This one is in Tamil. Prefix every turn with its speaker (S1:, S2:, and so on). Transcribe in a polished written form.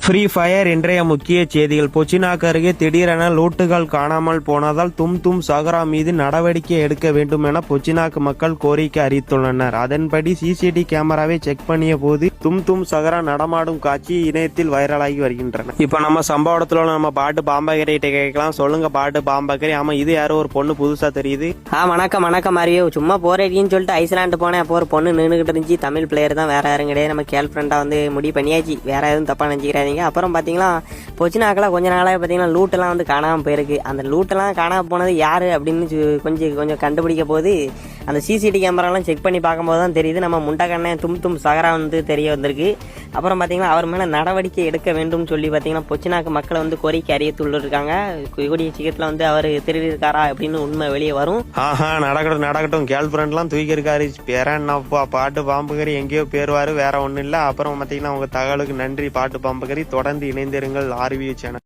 S1: ஃப்ரீ ஃபயர் இன்றைய முக்கிய செய்திகள். பொச்சினாக் அருகே திடீரென லூட்டுகள் காணாமல் போனதால் தும் சஹரா மீது நடவடிக்கை எடுக்க வேண்டும் என பொச்சினாக் மக்கள் கோரிக்கை அறிவித்துள்ளனர். அதன்படி சிசிடிவி கேமராவை செக் பண்ணிய போது தும் சஹரா நடமாடும் காட்சி இணையத்தில் வைரலாகி வருகின்றன. இப்ப நம்ம சம்பவத்துல நம்ம பாட்டு பாம்பகரி கேட்கலாம். சொல்லுங்க பாட்டு பாம்பகரி. ஆமா, இது யாரோ ஒரு பொண்ணு புதுசா தெரியுது.
S2: வணக்கம் அறியோ. சும்மா போறேன்னு சொல்லிட்டு ஐஸ்லாண்டு போனேன். அப்போ ஒரு பொண்ணு நின்றுகிட்டு இருந்துச்சு. தமிழ் பிளேயர் தான், வேற யாரும் கிடையாது. நம்ம கேர்ள் ஃப்ரெண்டா வந்து முடிவு பண்ணியாச்சு. வேற எதுவும் தப்பா நினைச்சுக்கிறாதீங்க. அப்புறம் பாத்தீங்கன்னா பொச்சினாக்கில் கொஞ்ச நாளாக பார்த்தீங்கன்னா லூட்டெல்லாம் வந்து காணாமல் போயிருக்கு. அந்த லூட்டெல்லாம் காணாமல் போனது யாரு அப்படின்னு கொஞ்சம் கண்டுபிடிக்க போது அந்த சிசிடிவி கேமராலாம் செக் பண்ணி பார்க்கும்போது தான் தெரியுது நம்ம முண்டக்கண்ணே தும் சஹரா வந்து தெரிய வந்திருக்கு. அப்புறம் பார்த்தீங்கன்னா அவர் மேலே நடவடிக்கை எடுக்க வேண்டும் சொல்லி பார்த்தீங்கன்னா பொச்சினாக்கு மக்களை வந்து கோரிக்கை அறிவித்துள்ளிருக்காங்க. கூடிய சீக்கிரத்தில் வந்து அவர் திருடிருக்காரா அப்படின்னு உண்மை வெளியே வரும்.
S1: நடக்கட்டும். கேர்ள் ஃப்ரெண்ட்லாம் தூக்கி இருக்காரு. பேர என்னப்பா பாட்டு பாம்புகரி எங்கேயோ பேருவாரு, வேற ஒன்றும் இல்லை. அப்புறம் பார்த்தீங்கன்னா உங்க தகவலுக்கு நன்றி பாட்டு பாம்புகரி. தொடர்ந்து இணைந்திருங்கள் ஆர்வி சேனல்.